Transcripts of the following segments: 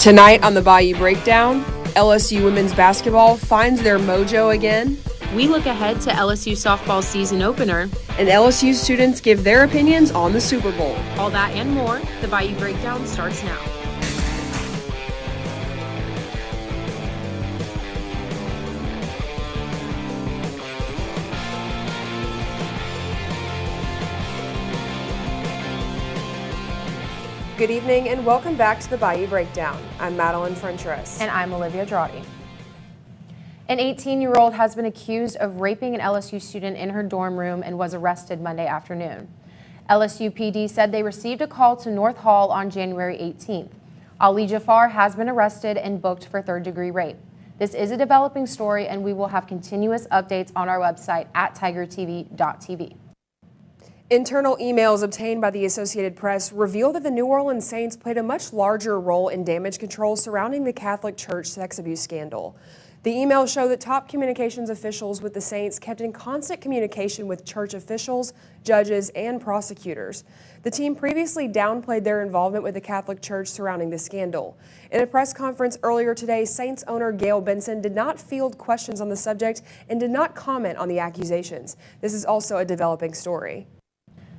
Tonight on the Bayou Breakdown, LSU women's basketball finds their mojo again. We look ahead to LSU Softball season opener. And LSU students give their opinions on the Super Bowl. All that and more, the Bayou Breakdown starts now. Good evening and welcome back to the Bayou Breakdown. I'm Madeline Frentress. And I'm Olivia Drawdy. An 18-year-old has been accused of raping an LSU student in her dorm room and was arrested Monday afternoon. LSU PD said they received a call to North Hall on January 18th. Ali Jafar has been arrested and booked for third-degree rape. This is a developing story, and we will have continuous updates on our website at tigertv.tv. Internal emails obtained by the Associated Press reveal that the New Orleans Saints played a much larger role in damage control surrounding the Catholic Church sex abuse scandal. The emails show that top communications officials with the Saints kept in constant communication with church officials, judges, and prosecutors. The team previously downplayed their involvement with the Catholic Church surrounding the scandal. In a press conference earlier today, Saints owner Gail Benson did not field questions on the subject and did not comment on the accusations. This is also a developing story.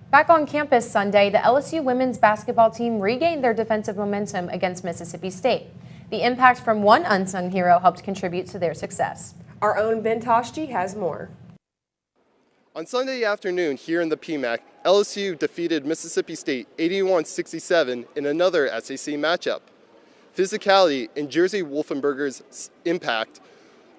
Back on campus Sunday, the LSU women's basketball team regained their defensive momentum against Mississippi State. The impact from one unsung hero helped contribute to their success. Our own Ben Toshti has more. On Sunday afternoon here in the PMAC, LSU defeated Mississippi State 81-67 in another SEC matchup. Physicality and Jersey Wolfenberger's impact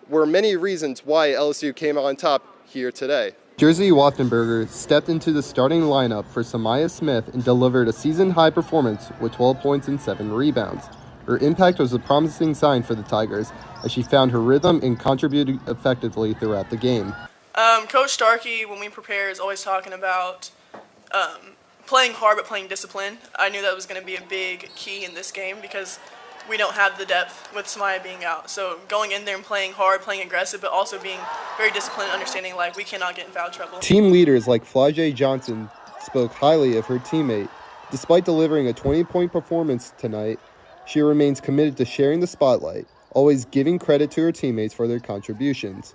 were many reasons why LSU came on top here today. Jersey Wolfenberger stepped into the starting lineup for Samaya Smith and delivered a season-high performance with 12 points and 7 rebounds. Her impact was a promising sign for the Tigers as she found her rhythm and contributed effectively throughout the game. Coach Starkey, when we prepare, is always talking about playing hard but playing disciplined. I knew that was going to be a big key in this game because we don't have the depth with Samaya being out. So going in there and playing hard, playing aggressive, but also being very disciplined, understanding like we cannot get in foul trouble. Team leaders like Flau'jae Johnson spoke highly of her teammate. Despite delivering a 20-point performance tonight, she remains committed to sharing the spotlight, always giving credit to her teammates for their contributions.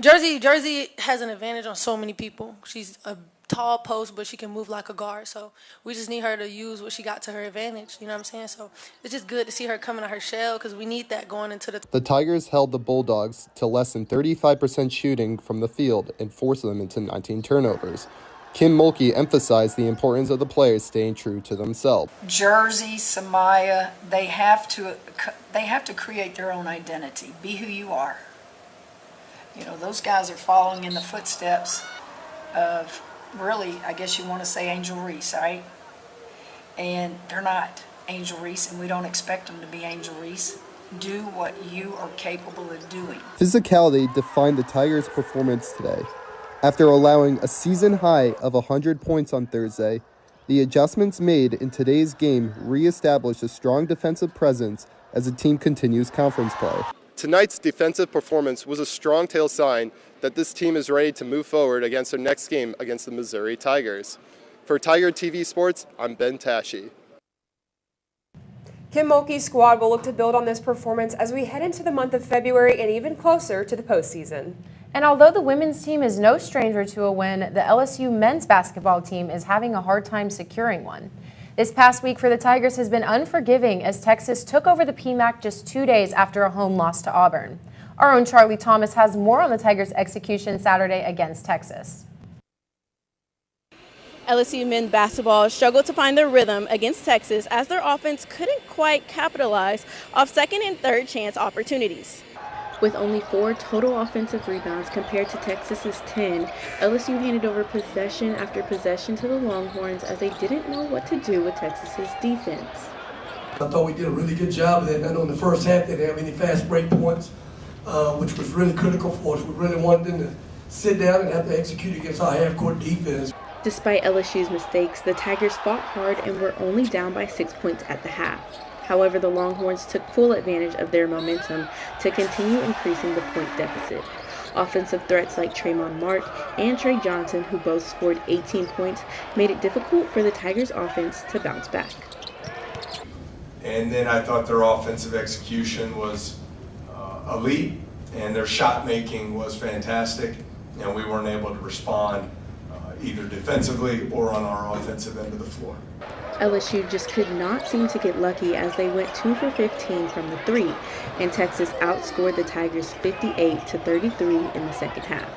Jersey has an advantage on so many people. She's a tall post, but she can move like a guard. So we just need her to use what she got to her advantage. You know what I'm saying? So it's just good to see her coming out her shell because we need that going into the... The Tigers held the Bulldogs to less than 35% shooting from the field and forced them into 19 turnovers. Kim Mulkey emphasized the importance of the players staying true to themselves. Jersey, Samaya, they have to create their own identity. Be who you are. You know, those guys are following in the footsteps of, really, I guess you want to say Angel Reese, right? And they're not Angel Reese, and we don't expect them to be Angel Reese. Do what you are capable of doing. Physicality defined the Tigers' performance today. After allowing a season high of 100 points on Thursday, the adjustments made in today's game re-established a strong defensive presence as the team continues conference play. Tonight's defensive performance was a strong tail sign that this team is ready to move forward against their next game against the Missouri Tigers. For Tiger TV Sports, I'm Ben Tashi. Kim Mulkey's squad will look to build on this performance as we head into the month of February and even closer to the postseason. And although the women's team is no stranger to a win, the LSU men's basketball team is having a hard time securing one. This past week for the Tigers has been unforgiving as Texas took over the PMAC just 2 days after a home loss to Auburn. Our own Charlie Thomas has more on the Tigers' execution Saturday against Texas. LSU men's basketball struggled to find their rhythm against Texas as their offense couldn't quite capitalize off second and third chance opportunities. With only 4 total offensive rebounds compared to Texas's 10, LSU handed over possession after possession to the Longhorns as they didn't know what to do with Texas's defense. I thought we did a really good job of that. I know in the first half they didn't have any fast break points, which was really critical for us. We really wanted them to sit down and have to execute against our half-court defense. Despite LSU's mistakes, the Tigers fought hard and were only down by 6 points at the half. However, the Longhorns took full advantage of their momentum to continue increasing the point deficit. Offensive threats like Tremont Mark and Trey Johnson, who both scored 18 points, made it difficult for the Tigers' offense to bounce back. And then I thought their offensive execution was elite, and their shot making was fantastic, and we weren't able to respond either defensively or on our offensive end of the floor. LSU just could not seem to get lucky as they went 2 for 15 from the three, and Texas outscored the Tigers 58-33 in the second half.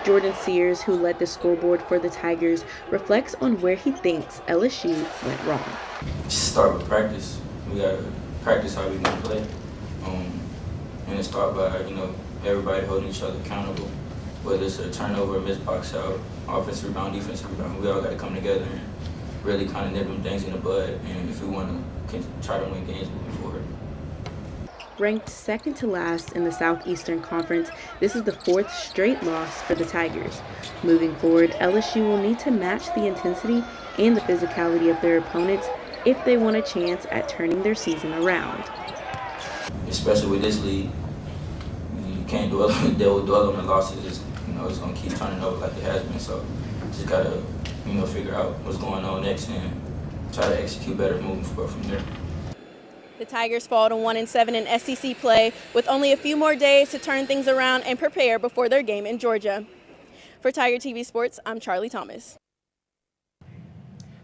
Jordan Sears, who led the scoreboard for the Tigers, reflects on where he thinks LSU went wrong. Just start with practice. We gotta practice how we gonna play, and it start by everybody holding each other accountable. Whether it's a turnover, a missed box out, offensive rebound, defensive rebound, we all gotta come together and really kind of nip them things in the bud. And if we want to try to win games moving forward. Ranked second to last in the Southeastern Conference, this is the fourth straight loss for the Tigers. Moving forward, LSU will need to match the intensity and the physicality of their opponents if they want a chance at turning their season around. Especially with this league, you can't dwell on the losses. It's going to keep turning over like it has been. So just got to figure out what's going on next and try to execute better moving forward from there. The Tigers fall to 1-7 in SEC play with only a few more days to turn things around and prepare before their game in Georgia. For Tiger TV Sports, I'm Charlie Thomas.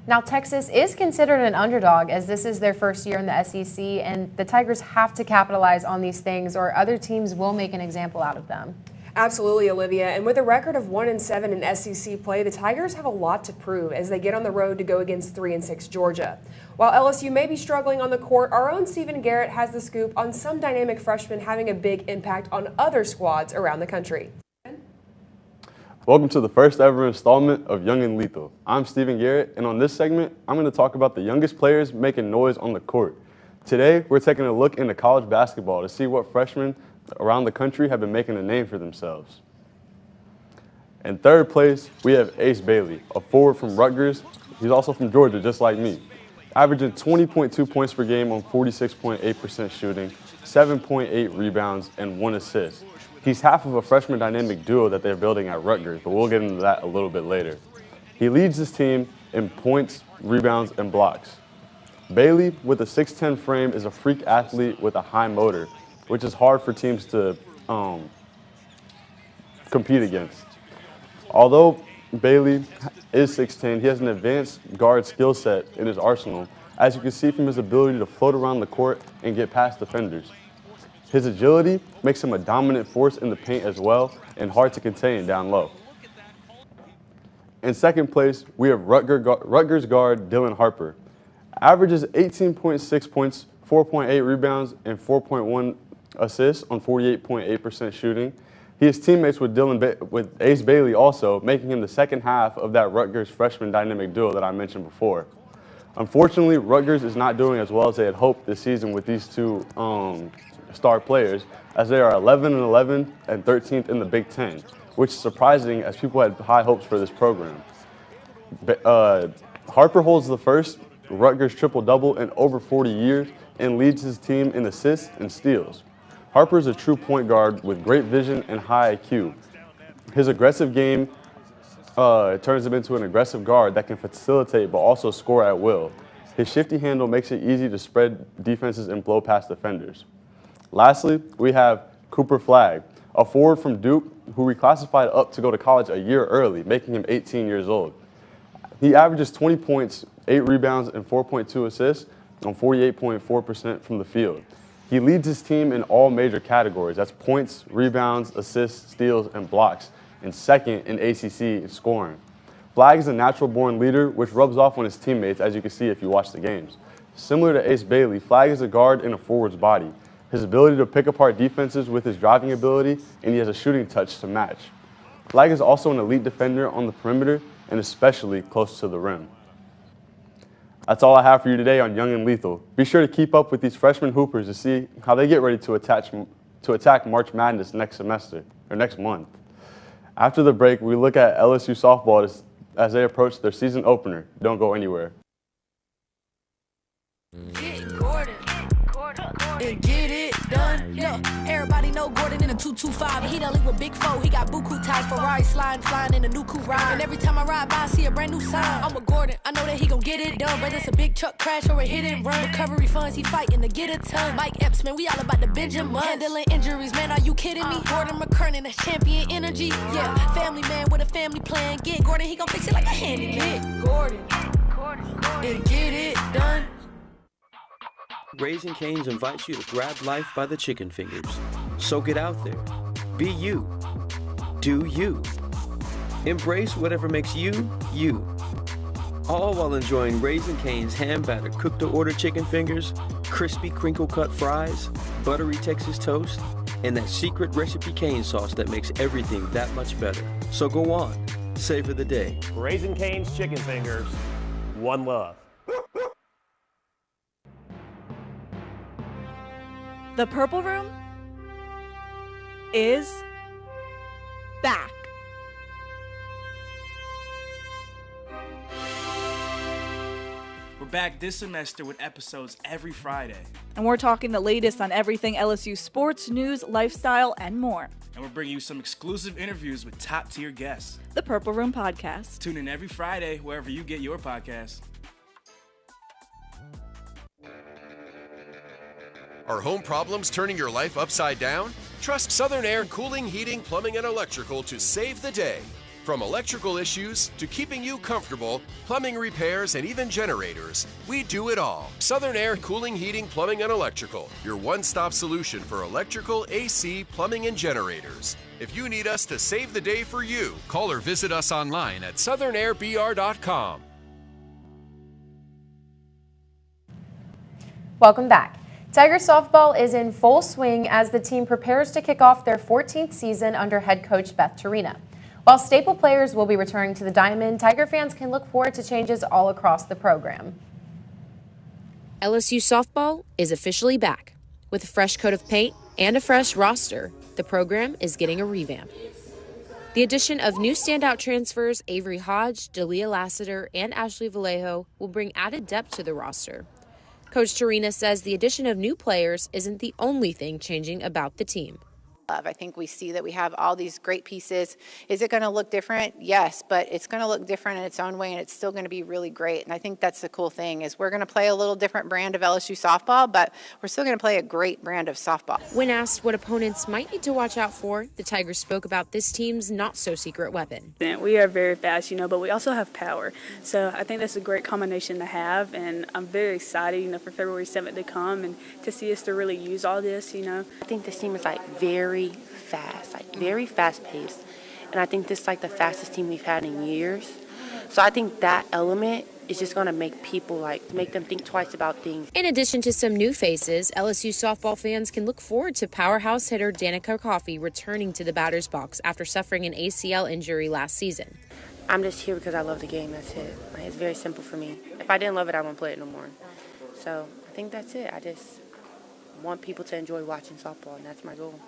Now, Texas is considered an underdog as this is their first year in the SEC, and the Tigers have to capitalize on these things or other teams will make an example out of them. Absolutely, Olivia. And with a record of 1-7 in SEC play, the Tigers have a lot to prove as they get on the road to go against 3-6 Georgia. While LSU may be struggling on the court, our own Stephen Garrett has the scoop on some dynamic freshmen having a big impact on other squads around the country. Welcome to the first ever installment of Young and Lethal. I'm Stephen Garrett, and on this segment, I'm going to talk about the youngest players making noise on the court. Today, we're taking a look into college basketball to see what freshmen around the country have been making a name for themselves. In third place, we have Ace Bailey, a forward from Rutgers. He's also from Georgia, just like me. Averaging 20.2 points per game on 46.8% shooting, 7.8 rebounds, and 1 assist. He's half of a freshman dynamic duo that they're building at Rutgers, but we'll get into that a little bit later. He leads his team in points, rebounds, and blocks. Bailey, with a 6'10 frame, is a freak athlete with a high motor, which is hard for teams to compete against. Although Bailey is 6'10", he has an advanced guard skill set in his arsenal, as you can see from his ability to float around the court and get past defenders. His agility makes him a dominant force in the paint as well and hard to contain down low. In second place, we have Rutgers guard Dylan Harper. Averages 18.6 points, 4.8 rebounds, and 4.1 assists on 48.8% shooting. He is teammates with Ace Bailey also, making him the second half of that Rutgers freshman dynamic duo that I mentioned before. Unfortunately, Rutgers is not doing as well as they had hoped this season with these two star players, as they are 11-11 and 13th in the Big Ten, which is surprising as people had high hopes for this program. Harper holds the first Rutgers triple-double in over 40 years and leads his team in assists and steals. Harper is a true point guard with great vision and high IQ. His aggressive game turns him into an aggressive guard that can facilitate but also score at will. His shifty handle makes it easy to spread defenses and blow past defenders. Lastly, we have Cooper Flagg, a forward from Duke who reclassified up to go to college a year early, making him 18 years old. He averages 20 points, 8 rebounds, and 4.2 assists on 48.4% from the field. He leads his team in all major categories. That's points, rebounds, assists, steals, and blocks, and second in ACC in scoring. Flagg is a natural-born leader, which rubs off on his teammates, as you can see if you watch the games. Similar to Ace Bailey, Flagg is a guard in a forward's body. His ability to pick apart defenses with his driving ability, and he has a shooting touch to match. Flagg is also an elite defender on the perimeter, and especially close to the rim. That's all I have for you today on Young and Lethal. Be sure to keep up with these freshman hoopers to see how they get ready to attack March Madness next month. After the break, we look at LSU Softball as they approach their season opener. Don't go anywhere. And get it done, yo. Everybody know Gordon in a 225. And he done link with Big Foe. He got buku ties, Ferrari sliding, flying in a new coupe ride. And every time I ride by, I see a brand new sign. I'm with Gordon, I know that he gon' get it done. Whether it's a big truck crash or a hit and run. Recovery funds, he fighting to get a ton. Mike Epps, man, we all about the Benjamin. Handling injuries, man, are you kidding me? Gordon McKernan, that's champion energy. Yeah, family man with a family plan. Get Gordon, he gon' fix it like a handyman. Gordon, and get it done. Raising Cane's invites you to grab life by the chicken fingers. So get out there. Be you. Do you. Embrace whatever makes you, you. All while enjoying Raising Cane's hand-battered cooked-to-order chicken fingers, crispy crinkle-cut fries, buttery Texas toast, and that secret recipe cane sauce that makes everything that much better. So go on. Savor the day. Raising Cane's chicken fingers. One love. The Purple Room is back. We're back this semester with episodes every Friday. And we're talking the latest on everything LSU sports, news, lifestyle, and more. And we're bringing you some exclusive interviews with top-tier guests. The Purple Room Podcast. Tune in every Friday wherever you get your podcasts. Are home problems turning your life upside down? Trust Southern Air Cooling, Heating, Plumbing, and Electrical to save the day. From electrical issues to keeping you comfortable, plumbing repairs, and even generators, we do it all. Southern Air Cooling, Heating, Plumbing, and Electrical, your one-stop solution for electrical, AC, plumbing, and generators. If you need us to save the day for you, call or visit us online at southernnairbr.com. Welcome back. Tiger softball is in full swing as the team prepares to kick off their 14th season under head coach Beth Torina. While staple players will be returning to the diamond, Tiger fans can look forward to changes all across the program. LSU Softball is officially back. With a fresh coat of paint and a fresh roster, the program is getting a revamp. The addition of new standout transfers Avery Hodge, Dalia Lassiter, and Ashley Vallejo will bring added depth to the roster. Coach Torina says the addition of new players isn't the only thing changing about the team. I think we see that we have all these great pieces. Is it going to look different? Yes, but it's going to look different in its own way, and it's still going to be really great. And I think that's the cool thing is we're going to play a little different brand of LSU softball, but we're still going to play a great brand of softball. When asked what opponents might need to watch out for, the Tigers spoke about this team's not-so-secret weapon. We are very fast, but we also have power. So I think that's a great combination to have, and I'm very excited, for February 7th to come and to see us to really use all this, I think this team is, very fast, very fast-paced. And I think this is, the fastest team we've had in years. So I think that element is just going to make people, make them think twice about things. In addition to some new faces, LSU softball fans can look forward to powerhouse hitter Danica Coffey returning to the batter's box after suffering an ACL injury last season. I'm just here because I love the game, that's it. It's very simple for me. If I didn't love it, I wouldn't play it no more. So I think that's it. I just want people to enjoy watching softball, and that's my goal.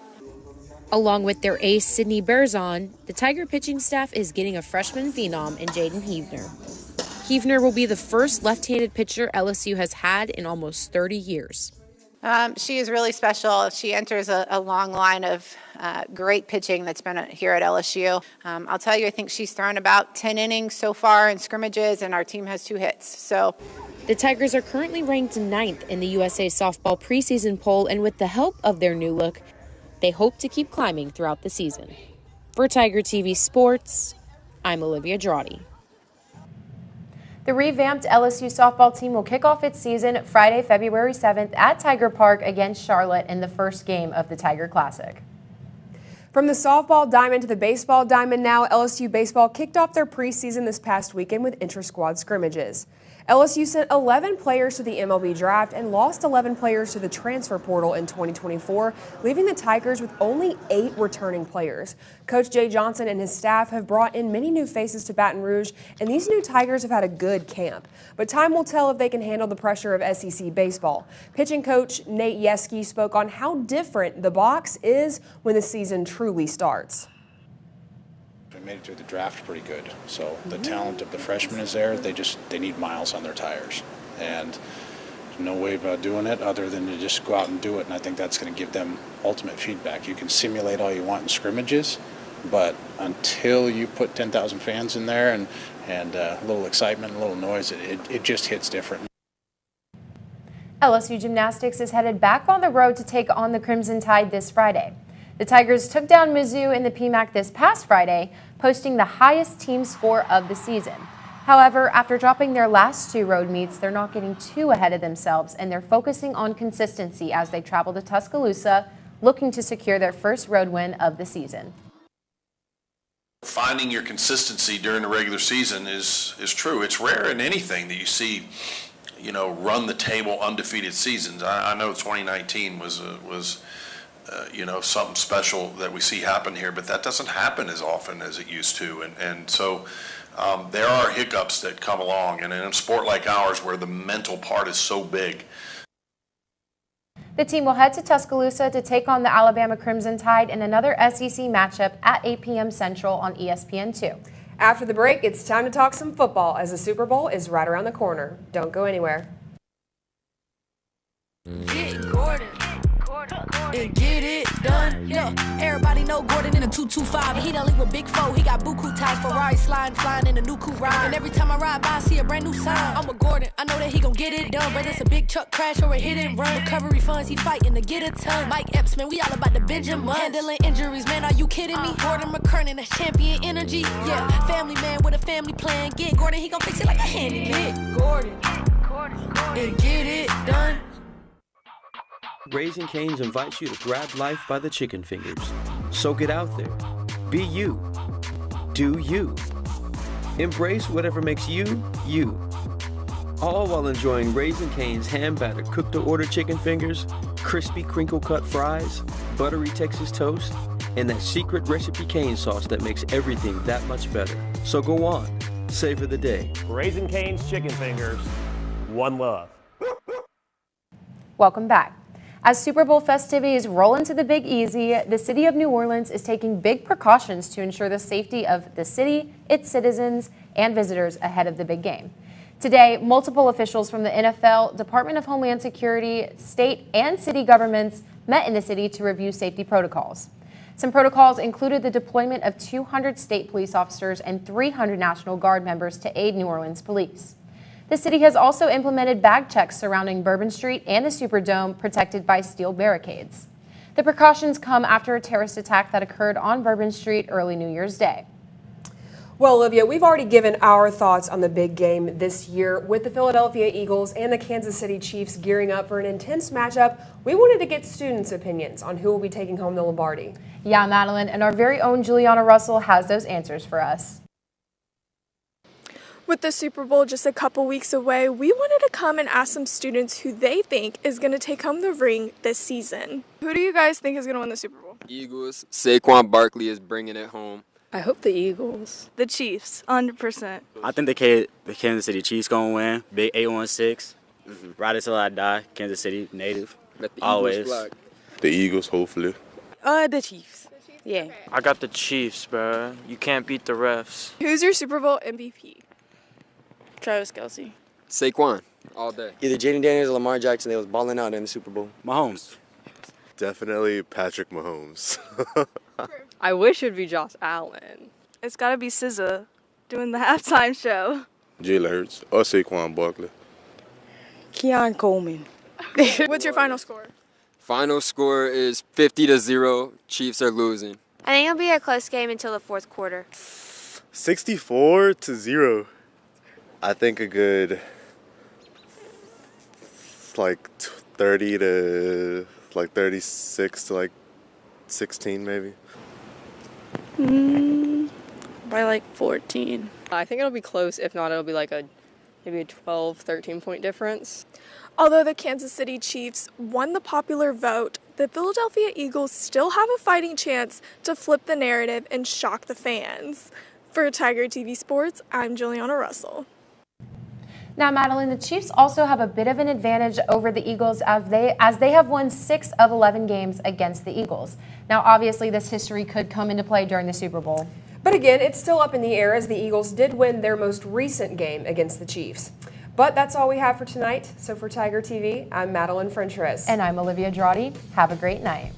Along with their ace, Sydney Berzon, the Tiger pitching staff is getting a freshman phenom in Jaden Heavner. Heavner will be the first left-handed pitcher LSU has had in almost 30 years. She is really special. She enters a long line of great pitching that's been here at LSU. I'll tell you, I think she's thrown about 10 innings so far in scrimmages, and our team has 2 hits. So the Tigers are currently ranked 9th in the USA Softball preseason poll, and with the help of their new look, they hope to keep climbing throughout the season. For Tiger TV Sports, I'm Olivia Drawdy. The revamped LSU softball team will kick off its season Friday, February 7th at Tiger Park against Charlotte in the first game of the Tiger Classic. From the softball diamond to the baseball diamond now, LSU baseball kicked off their preseason this past weekend with intra-squad scrimmages. LSU sent 11 players to the MLB draft and lost 11 players to the transfer portal in 2024, leaving the Tigers with only 8 returning players. Coach Jay Johnson and his staff have brought in many new faces to Baton Rouge, and these new Tigers have had a good camp. But time will tell if they can handle the pressure of SEC baseball. Pitching coach Nate Yeske spoke on how different the box is when the season truly starts. We made it through the draft pretty good. So the talent of the freshmen is there. They need miles on their tires. And no way about doing it other than to just go out and do it, and I think that's going to give them ultimate feedback. You can simulate all you want in scrimmages, but until you put 10,000 fans in there and a little excitement, a little noise, it just hits different. LSU Gymnastics is headed back on the road to take on the Crimson Tide this Friday. The Tigers took down Mizzou in the PMAC this past Friday, posting the highest team score of the season. However, after dropping their last 2 road meets, they're not getting too ahead of themselves, and they're focusing on consistency as they travel to Tuscaloosa, looking to secure their first road win of the season. Finding your consistency during the regular season is true. It's rare in anything that you see, run the table undefeated seasons. I know 2019 was something special that we see happen here, but that doesn't happen as often as it used to. And so there are hiccups that come along, and in a sport like ours where the mental part is so big. The team will head to Tuscaloosa to take on the Alabama Crimson Tide in another SEC matchup at 8 p.m. Central on ESPN2. After the break, it's time to talk some football as the Super Bowl is right around the corner. Don't go anywhere. Get Gordon and get it done. Yeah, everybody know Gordon in a 225. He done link with Big Four. He got buku ties, Ferrari flying in a new coupe ride. And every time I ride by, I see a brand new sign. I'm with Gordon. I know that he gon' get it done. Whether it's a big truck crash or a hit and run, recovery funds he fighting to get a ton. Mike Epps, man, we all about the Benjamin. Handling injuries, man, are you kidding me? Gordon McKernan, that's champion energy. Yeah, family man with a family plan. Get Gordon, he gon' fix it like a handyman. Get Gordon and get it done. Raising Cane's invites you to grab life by the chicken fingers. So get out there. Be you. Do you. Embrace whatever makes you, you. All while enjoying Raising Cane's hand-battered cooked-to-order chicken fingers, crispy crinkle-cut fries, buttery Texas toast, and that secret recipe cane sauce that makes everything that much better. So go on. Savor the day. Raising Cane's chicken fingers. One love. Welcome back. As Super Bowl festivities roll into the Big Easy, the city of New Orleans is taking big precautions to ensure the safety of the city, its citizens, and visitors ahead of the big game. Today, multiple officials from the NFL, Department of Homeland Security, state and city governments met in the city to review safety protocols. Some protocols included the deployment of 200 state police officers and 300 National Guard members to aid New Orleans police. The city has also implemented bag checks surrounding Bourbon Street and the Superdome, protected by steel barricades. The precautions come after a terrorist attack that occurred on Bourbon Street early New Year's Day. Well, Olivia, we've already given our thoughts on the big game this year. With the Philadelphia Eagles and the Kansas City Chiefs gearing up for an intense matchup, we wanted to get students' opinions on who will be taking home the Lombardi. Yeah, Madeline, and our very own Juliana Russell has those answers for us. With the Super Bowl just a couple weeks away, we wanted to come and ask some students who they think is going to take home the ring this season. Who do you guys think is going to win the Super Bowl? Eagles. Saquon Barkley is bringing it home. I hope the Eagles. The Chiefs, 100%. I think the Kansas City Chiefs going to win. Big 8-1-6. Ride it till I die. Kansas City native. Always. The Eagles, hopefully. The Chiefs. Yeah. I got the Chiefs, bro. You can't beat the refs. Who's your Super Bowl MVP? Travis Kelce. Saquon, all day. Either Jaden Daniels or Lamar Jackson. They was balling out in the Super Bowl. Mahomes. Definitely Patrick Mahomes. I wish it would be Josh Allen. It's got to be SZA doing the halftime show. Jalen Hurts or Saquon Barkley. Keon Coleman. What's your final score? Final score is 50-0. Chiefs are losing. I think it'll be a close game until the fourth quarter. 64-0. I think a good 30 to 36 to 16 maybe. By 14. I think it'll be close. If not, it'll be maybe a 12, 13 point difference. Although the Kansas City Chiefs won the popular vote, the Philadelphia Eagles still have a fighting chance to flip the narrative and shock the fans. For Tiger TV Sports, I'm Juliana Russell. Now, Madeline, the Chiefs also have a bit of an advantage over the Eagles as they have won 6 of 11 games against the Eagles. Now, obviously, this history could come into play during the Super Bowl. But again, it's still up in the air as the Eagles did win their most recent game against the Chiefs. But that's all we have for tonight. So for Tiger TV, I'm Madeline Frencheres. And I'm Olivia Drawdy. Have a great night.